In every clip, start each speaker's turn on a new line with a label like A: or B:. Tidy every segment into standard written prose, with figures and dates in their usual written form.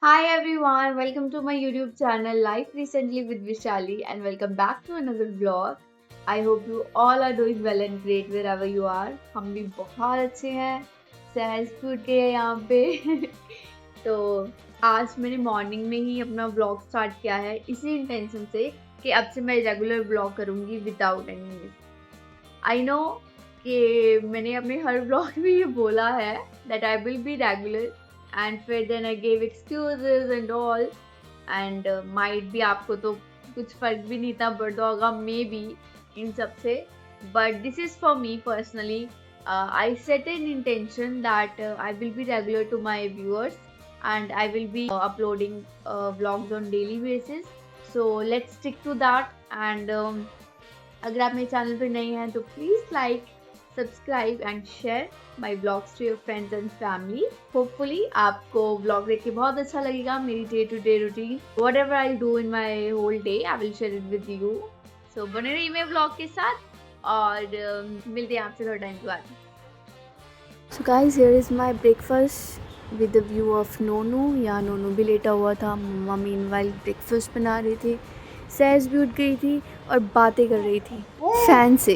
A: Hi everyone, welcome to my YouTube channel Life Recently with Vishali and welcome back to another vlog. I hope you all are doing well and great wherever you are. हम भी बहुत अच्छे हैं, सहज food के हैं यहाँ पे तो आज मैंने मॉर्निंग में ही अपना व्लॉग स्टार्ट किया है इसी इंटेंशन से कि अब से मैं रेगुलर व्लॉग करूँगी without any miss. I know कि मैंने अपने हर व्लॉग में ये बोला है that I will be regular and फिर then I gave excuses and all and might भी आपको तो कुछ फर्क भी नहीं था पड़ता होगा मे बी इन सब से but this is for me personally I set an intention that I will be regular to my viewers and I will be uploading vlogs on daily basis. So let's stick to that and अगर आप मेरे channel पर नए हैं तो please like subscribe and share my blogs to your friends and family. Hopefully आपको blog देख के बहुत अच्छा लगेगा मेरी day to day routine whatever I do in my whole day I will share it with you. So बने रहिए मेरे ब्लॉग के साथ और मिलते हैं आपसे थोड़ा टाइम के बाद।
B: So guys here is my breakfast with the view of Nonu. या नोनू भी लेटा हुआ था, मम्मा मीनवाइल ब्रेकफास्ट बना रही थी, सहज भी उठ गई थी और बातें कर रही थी फैन से।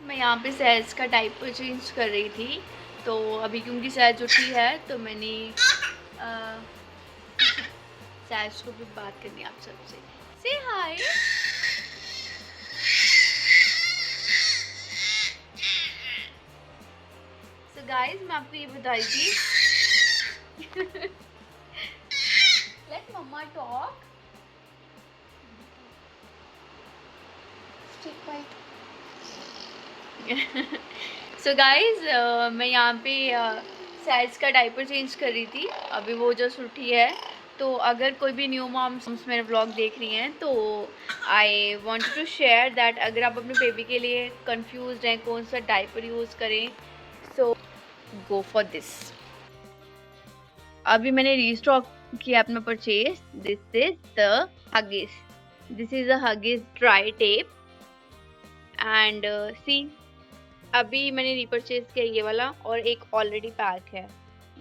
A: मैं यहाँ पे सहज का डायपर चेंज कर रही थी तो अभी क्योंकि सहज उठी है तो मैंने सहज को भी बात करनी है आप सबसे। से हाय। सो गाइस मैं आपको ये बताई थी लेट मम्मा टॉक। सो गाइज मैं यहाँ पे सहज का डायपर चेंज कर रही थी, अभी वो जस्ट उठी है। तो अगर कोई भी न्यू मॉम्स मेरे व्लॉग देख रही हैं तो I want to share that अगर आप अपने बेबी के लिए कंफ्यूज हैं कौन सा डायपर यूज़ करें सो गो फॉर दिस। अभी मैंने रीस्टॉक किया अपना purchase. This is the Huggies, this is a Huggies dry tape and see अभी मैंने रिपर्चेज किया ये वाला और एक ऑलरेडी पैक है।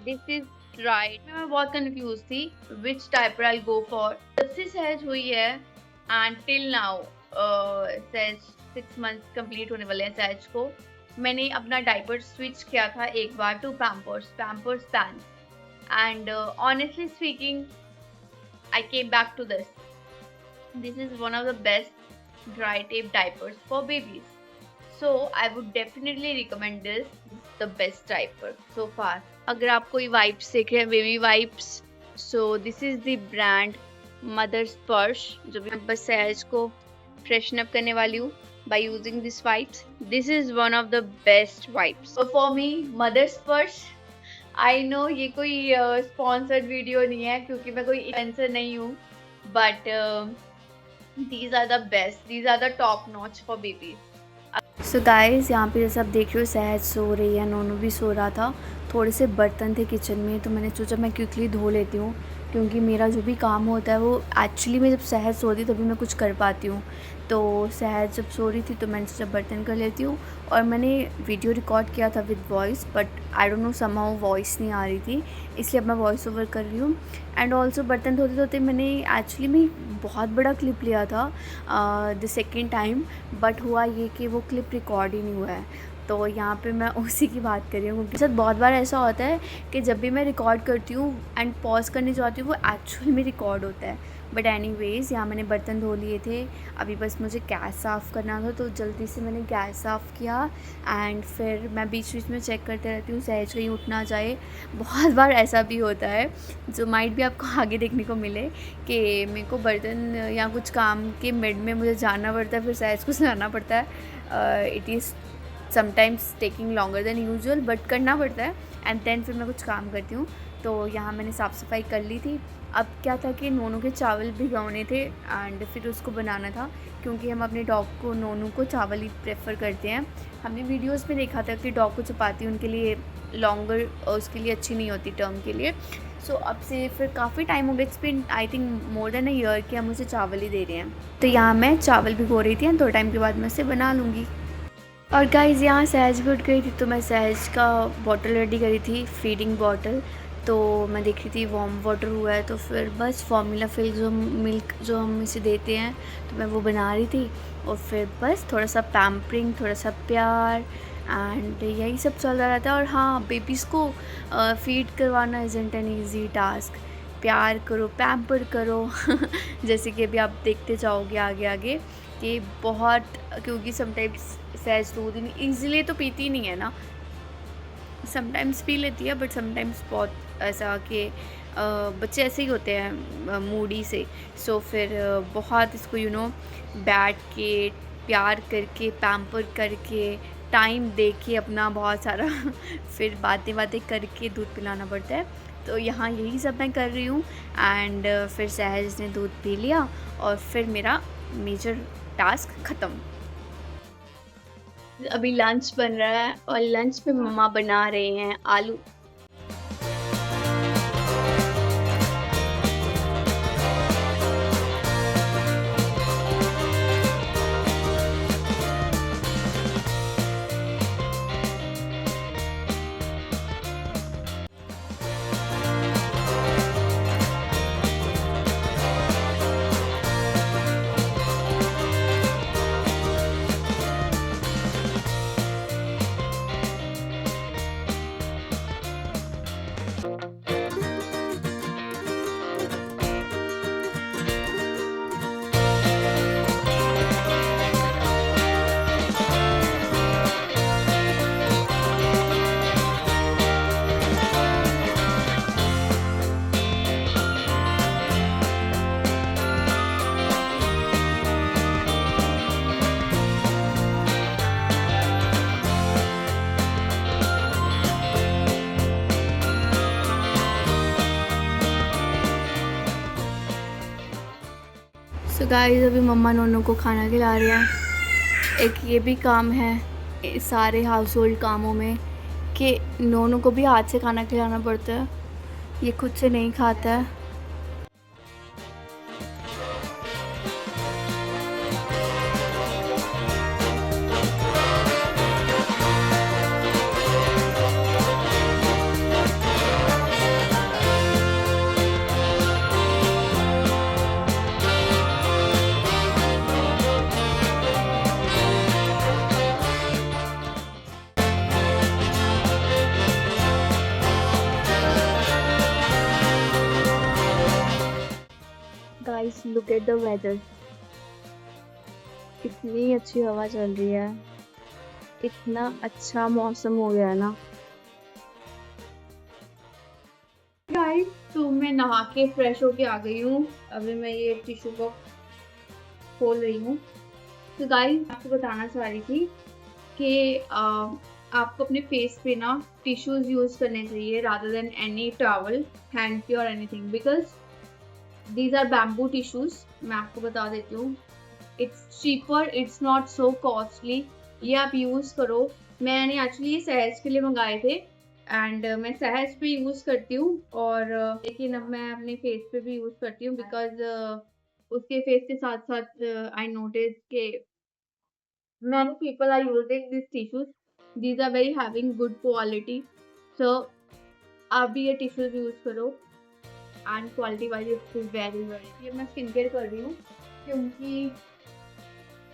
A: This is right. मैं बहुत कंफ्यूज थी विच डायपर आई गो फॉर। जब से सहज हुई है एंड टिल नाउ सहज 6 मंथ्स कंप्लीट होने वाले हैं सहज को, मैंने अपना डायपर स्विच किया था एक बार to Pampers pants and honestly speaking I came back to this. This is one of the best dry tape diapers for babies. So I would definitely recommend this. It's the best diaper so far. अगर आप कोई wipes देख रहे हैं baby wipes, so this is the brand mother स्पर्श जो भी मैं बस सहज को फ्रेशन अप करने वाली हूँ by using this wipes. This is one of the best wipes. So for me mother स्पर्श, I know ये कोई sponsored video नहीं है क्योंकि मैं कोई influencer नहीं हूँ, but these are the best. These are the top notch for babies.
B: So guys यहाँ पे जैसे आप देख रहे हो सहज सो रही है, नोनू भी सो रहा था। थोड़े से बर्तन थे किचन में तो मैंने सोचा मैं क्विकली धो लेती हूँ क्योंकि मेरा जो भी काम होता है वो एक्चुअली मैं जब सहज सोती तभी मैं कुछ कर पाती हूँ। तो सहज जब सो रही थी तो मैंने सोचा बर्तन कर लेती हूँ और मैंने वीडियो रिकॉर्ड किया था with voice but I don't know somehow voice नहीं आ रही थी, इसलिए अब मैं वॉइस ओवर कर रही हूँ। एंड ऑल्सो बर्तन धोते धोते मैंने एक्चुअली में बहुत बड़ा क्लिप लिया था द सेकेंड टाइम, बट हुआ ये कि वो क्लिप रिकॉर्ड ही नहीं हुआ है। तो यहाँ पे मैं उसी की बात कर रही हूँ क्योंकि साथ बहुत बार ऐसा होता है कि जब भी मैं रिकॉर्ड करती हूँ एंड पॉज करने जाती हूँ वो एक्चुअल में रिकॉर्ड होता है। बट एनीवेज़ यहाँ मैंने बर्तन धो लिए थे, अभी बस मुझे गैस साफ़ करना था तो जल्दी से मैंने गैस साफ़ किया। एंड फिर मैं बीच बीच में चेक करते रहती हूँ सहज कहीं उठ ना जाए। बहुत बार ऐसा भी होता है जो माइट भी आपको आगे देखने को मिले कि मेरे को बर्तन या कुछ काम के मिड में मुझे जाना पड़ता है, फिर सहज को सुनाना पड़ता है। It is sometimes taking longer than usual but करना पड़ता है एंड देन फिर मैं कुछ काम करती हूँ। तो यहाँ मैंने साफ़ सफाई कर ली थी। अब क्या था कि नोनू के चावल भिगोने थे एंड फिर उसको बनाना था क्योंकि हम अपने डॉग को नोनू को चावल ही प्रेफर करते हैं। हमने वीडियोस में देखा था कि डॉग को चपाती उनके लिए लॉन्गर उसके लिए अच्छी नहीं होती टर्म के लिए। सो अब से फिर काफ़ी टाइम हो गया, it's been I think more than a year कि हम मुझे चावल ही दे रहे हैं। तो यहाँ मैं चावल भिगो रही थी, 2 टाइम के बाद मैं उसे बना लूँगी। और गाइज़ यहाँ सहज भी उठ गई थी, तो मैं सहज का बॉटल रेडी करी थी, फीडिंग बॉटल। तो मैं देख रही थी वार्म वाटर हुआ है, तो फिर बस फार्मूला फिल जो मिल्क जो हम इसे देते हैं, तो मैं वो बना रही थी। और फिर बस थोड़ा सा पैम्परिंग, थोड़ा सा प्यार एंड यही सब चल रहा रहता है। और हाँ, बेबीज़ को फीड करवाना इज़न्ट एन ईज़ी टास्क। प्यार करो, पैम्पर करो जैसे कि अभी आप देखते जाओगे आगे आगे कि बहुत, क्योंकि समटाइम्स सहज दूध ईज़िली तो पीती नहीं है ना, समटाइम्स पी लेती है बट समटाइम्स बहुत ऐसा कि बच्चे ऐसे ही होते हैं मूडी से। सो फिर बहुत इसको बैठ के प्यार करके पैम्पर करके टाइम दे के अपना बहुत सारा फिर बातें बातें करके दूध पिलाना पड़ता है। तो यहाँ यही सब मैं कर रही हूँ एंड फिर सहज ने दूध पी लिया और फिर मेरा मेजर टास्क ख़त्म। अभी लंच बन रहा है और लंच पे मम्मा बना रहे हैं आलू। सो गाइस अभी मम्मा नोनू को खाना खिला रहे हैं। एक ये भी काम है सारे हाउस होल्ड कामों में कि नोनू को भी हाथ से खाना खिलाना पड़ता है, ये खुद से नहीं खाता है। Guys look at the weather, इतनी अच्छी हवा चल रही है, इतना अच्छा मौसम हो गया है ना गाइस। तो मैं नहा के फ्रेश होके आ गई हूँ, अभी मैं ये टिश्यू बॉक्स खोल रही हूँ। तो गाइस आपको बताना चाह रही थी कि आपको अपने फेस पे ना टिश्यूज यूज करने चाहिए rather than any towel, hanky और anything, because these are bamboo tissues. मैं आपको बता देती हूँ, it's cheaper, it's not so costly, ये आप यूज़ करो। मैंने एक्चुअली ये सहज के लिए मंगाए थे एंड मैं सहज पे यूज़ करती हूँ और लेकिन अब मैं अपने फेस पे भी यूज़ करती हूँ बिकॉज उसके फेस के साथ साथ आई नोटिस के many people are using these tissues, these are very having good quality, so आप भी ये टिश्यूज यूज़ करो and quality wise it's very very. ये मैं स्किन केयर कर रही हूँ क्योंकि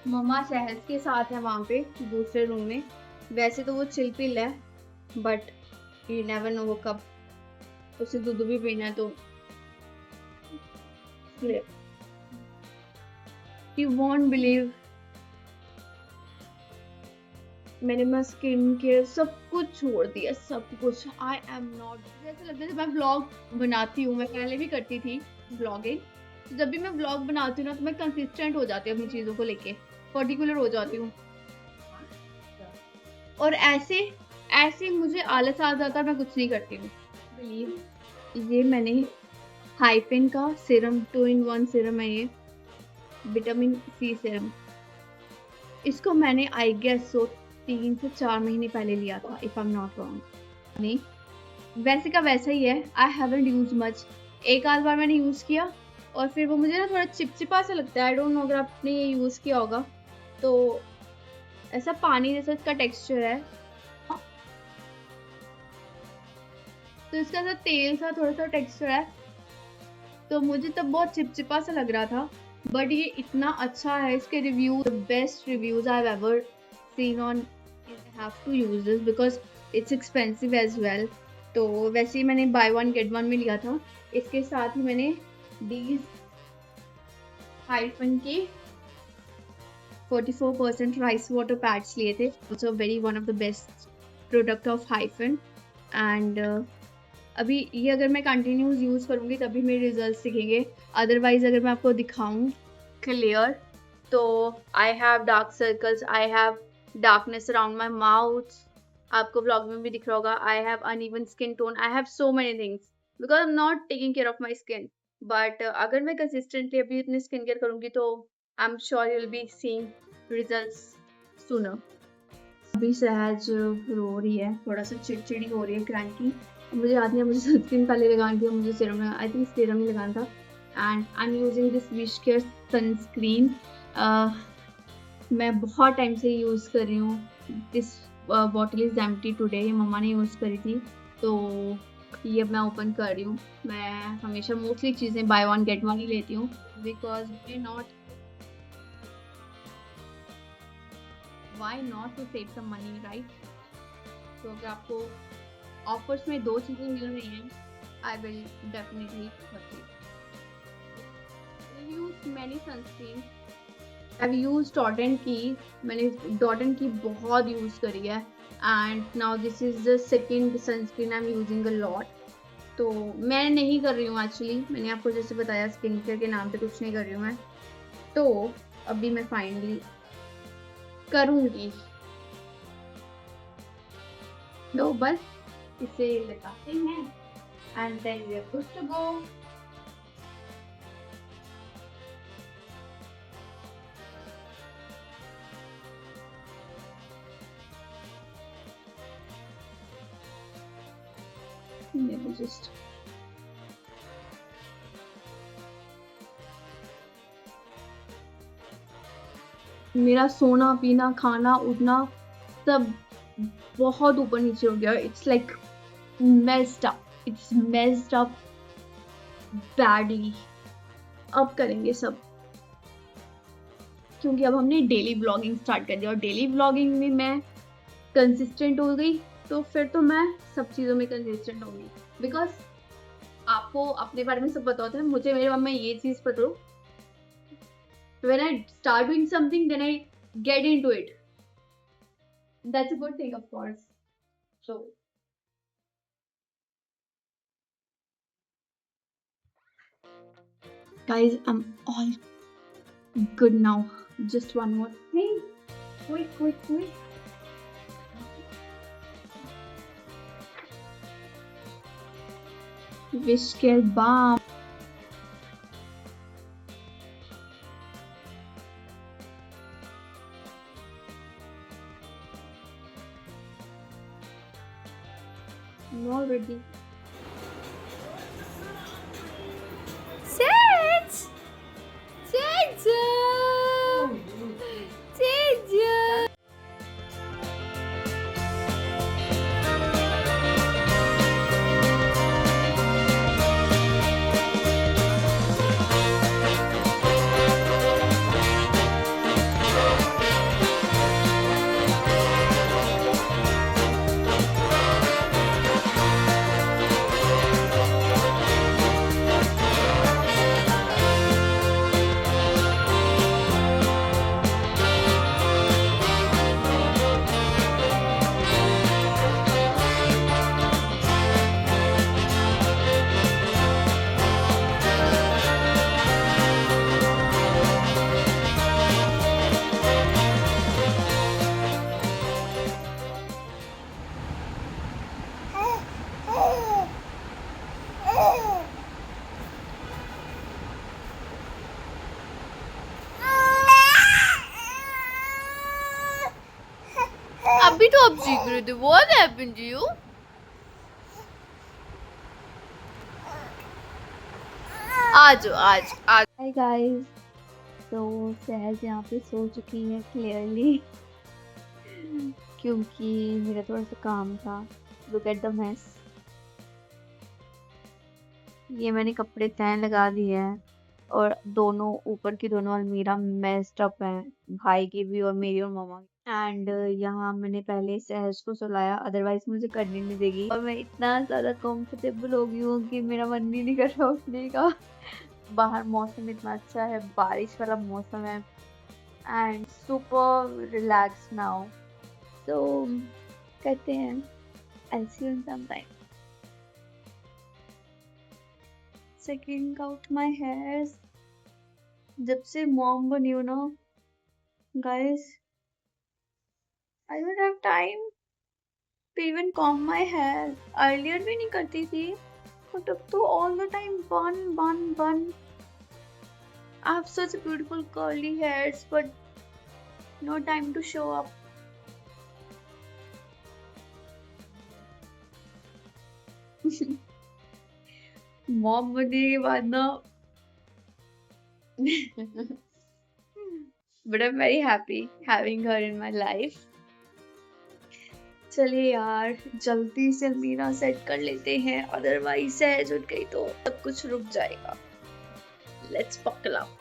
B: मम्मा सहज के साथ है वहाँ पे दूसरे रूम में। वैसे तो वो चिल पिल है बट यू नेवर नो वो कब उसे दूध भी पीना है, तो यू वॉन्ट बिलीव मैंने मैं स्किन केयर सब कुछ छोड़ दिया, सब कुछ। आई एम नॉट, जैसे लगता है मैं ब्लॉग बनाती हूँ, मैं पहले भी करती थी ब्लॉगिंग, तो जब भी मैं ब्लॉग बनाती हूँ ना तो मैं कंसिस्टेंट हो जाती हूँ अपनी चीज़ों को लेके, पर्टिकुलर हो जाती हूँ। और ऐसे ऐसे मुझे आलस आ जाता है, मैं कुछ नहीं करती हूँ। बिलीव ये मैंने हाइपेन का सीरम 2-in-1 सीरम है, ये विटामिन सी सीरम, इसको मैंने आई गेस 3 से 4 महीने पहले लिया था if I am not wrong.
A: नहीं, वैसे का वैसा ही है। आई हैवंट यूज मच, एक आध बार मैंने यूज़ किया और फिर वो मुझे ना थोड़ा चिपचिपा सा लगता है। आई डोंट नो अगर आपने ये यूज़ किया होगा, तो ऐसा पानी जैसा इसका टेक्सचर है। तो इसका ऐसा तेल सा थोड़ा सा टेक्सचर है, तो मुझे तब बहुत चिपचिपा सा लग रहा था। बट ये इतना अच्छा है, इसके review the best reviews I have ever seen on. Have to use this because it's expensive as well. तो वैसे ही मैंने बाय वन गेट वन में लिया था। इसके साथ ही मैंने दीज हाइफन के 44% राइस वाटर पैड्स लिए थे। Also very one of the best product of hyphen. And अभी ये अगर मैं कंटिन्यूस यूज़ करूँगी तभी मेरे रिजल्ट्स दिखेंगे। अदरवाइज अगर मैं आपको दिखाऊँ क्लियर, तो I have dark circles, I have darkness around my mouth, आपको ब्लॉग में भी दिख रहा होगा। I have uneven skin tone, I have so many things because I am not taking care of my skin. But अगर मैं consistently अभी इतनी स्किन केयर करूँगी तो I am sure you will be seeing results sooner. अभी सहज रो रही है, थोड़ा सा चिड़चिड़ी हो रही है, क्रैंकी। मुझे याद नहीं है मुझे सनस्क्रीन पहले लगानी थी, मुझे सीरम आई थिंक सीरम ही लगाना था। And I am using this wish care sunscreen. मैं बहुत टाइम से यूज़ कर रही हूँ। This bottle is empty today, ये मम्मा ने यूज़ करी थी, तो ये अब मैं ओपन कर रही हूँ। मैं हमेशा मोस्टली चीज़ें बाय वन गेट वन ही लेती हूँ because why not to save some money, right? तो अगर आपको ऑफर्स में दो चीज़ें मिल रही हैं, I will definitely purchase. I've used many sunscreens. I've used Dot & Key. मैंने Dot & Key बहुत यूज़ करी है and now this is the second sunscreen I'm using a lot. तो मैं नहीं कर रही हूँ एक्चुअली, मैंने आपको जैसे बताया स्किन केयर के नाम पे कुछ नहीं कर रही हूँ मैं। तो अभी मैं फाइनली करूँगी। तो बस इसे लगाते हैं and then we are good to go. Maybe just मेरा सोना पीना खाना उठना सब बहुत ऊपर नीचे हो गया। It's like messed up, it's messed up badly. अब करेंगे सब, क्योंकि अब हमने डेली ब्लॉगिंग स्टार्ट कर दिया और डेली ब्लॉगिंग में मैं कंसिस्टेंट हो गई, तो फिर तो मैं सब चीज़ों में कंसिस्टेंट होंगी। बिकॉज आपको अपने बारे में सब पता होता है, मुझे मेरे बारे में ये चीज़ पता हो। When I start doing something, then I get into it. That's a good thing, of course. So, guys, I'm all good now. Just one more thing. Quick. Wish care balm. I'm all ready.
B: Sage! अभी तो आप सीख रहे थे। What happened to you? आज आज आज
A: hi guys, तो सहज यहाँ पे सो चुकी है क्लियरली क्योंकि मेरा थोड़ा सा काम था। Look at the mess. ये मैंने कपड़े तय लगा दिए हैं और दोनों ऊपर की दोनों अलमीरा मेस्ड अप है, भाई की भी और मेरी और मामा की। एंड यहाँ मैंने पहले सहज को सुलाया, अदरवाइज मुझे करने नहीं देगी और मैं इतना ज्यादा कंफर्टेबल हो गई हूँ कि मेरा मन ही नहीं कर रहा उठने का। बाहर मौसम इतना अच्छा है, बारिश वाला मौसम है एंड सुपर रिलैक्स नाउ। तो कहते हैं I'll see you in some time. Checking out my hairs. जब से मॉम बनी हूँ ना guys, I don't have time to even comb my hair. Earlier भी नहीं करती थी, but अब तो all the time bun. I have such beautiful curly hairs, but no time to show up. Mom बनने के बाद ना but I'm very happy having her in my life. चलिए यार जल्दी से अलमीरा सेट कर लेते हैं, अदरवाइज सहज उठ गई तो सब कुछ रुक जाएगा। Let's buckle up.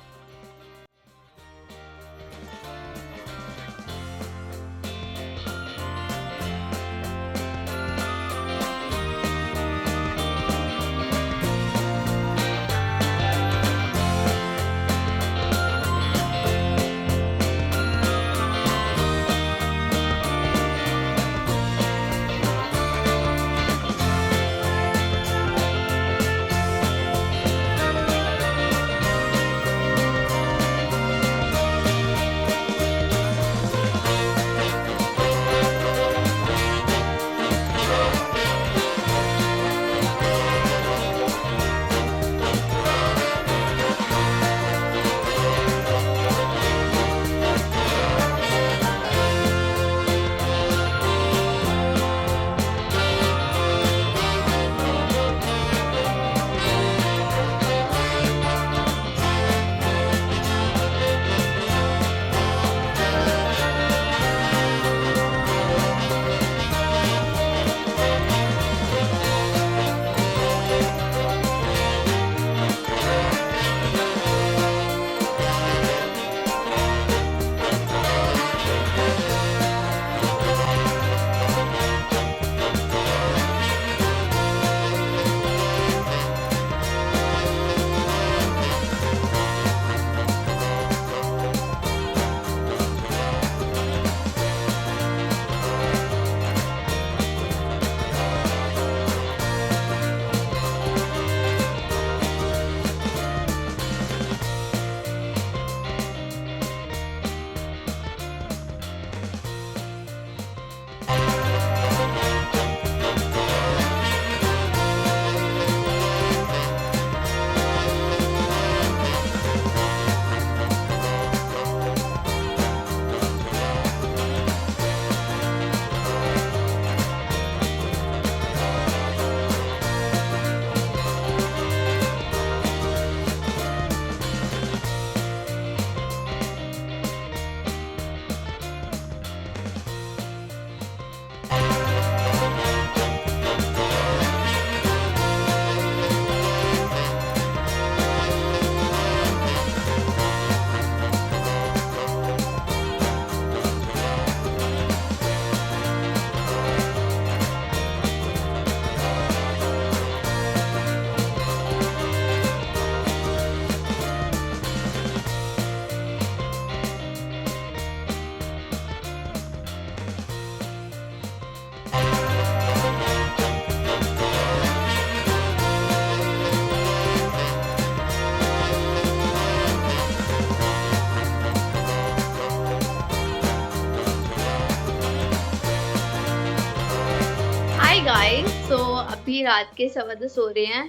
A: गाइस, सो अभी रात के 10:15 सो रहे हैं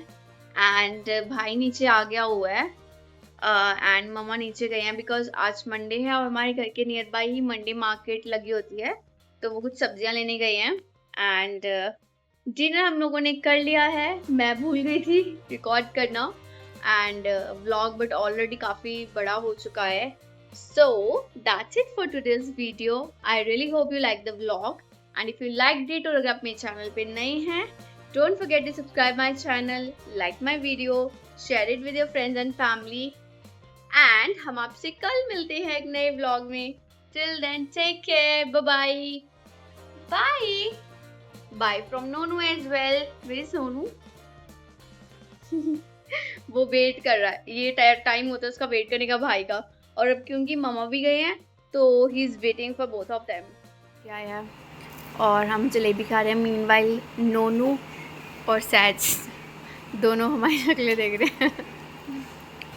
A: एंड भाई नीचे आ गया हुआ है एंड मम्मा नीचे गए हैं बिकॉज आज मंडे है और हमारे घर के near by he Monday market लगी होती है, तो वो कुछ सब्जियां लेने गए हैं एंड डिनर हम लोगों ने कर लिया है। मैं भूल गई थी रिकॉर्ड करना एंड व्लॉग बट ऑलरेडी काफ़ी बड़ा हो चुका है. So that's it for today's video. I really hope you like the vlog. And if you liked it और अगर आप मेरे चैनल पे नए हैं, don't forget to subscribe my channel, like my video, share it with your friends and family. And हम आपसे कल मिलते हैं एक नए vlog में. Till then, take care. Bye bye. Bye. Bye from Nonu as well. Where is Nonu? वो wait कर रहा है. ये टाइम होता है उसका वेट करने का भाई का. और अब क्योंकि मामा भी गए हैं तो he is waiting for both of them.
B: क्या यार, और हम जलेबी खा रहे हैं. मीनवाइल नोनू और सैज दोनों हमारी शक्लें देख रहे हैं.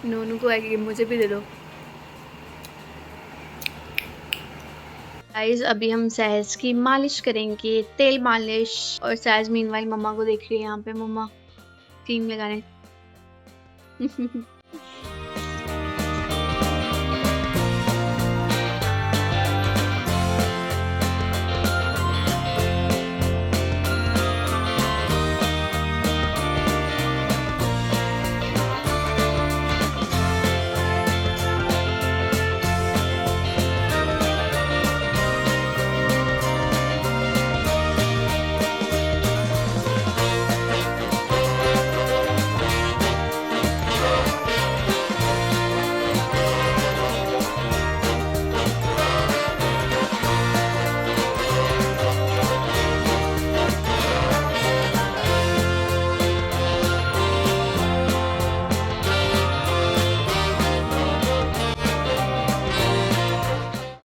B: नोनू को आएगी, मुझे भी दे दो.
A: गाइस अभी हम सहज की मालिश करेंगे, तेल मालिश. और सहज मीनवाइल मम्मा को देख रही है यहाँ पे. मम्मा क्रीम लगाने.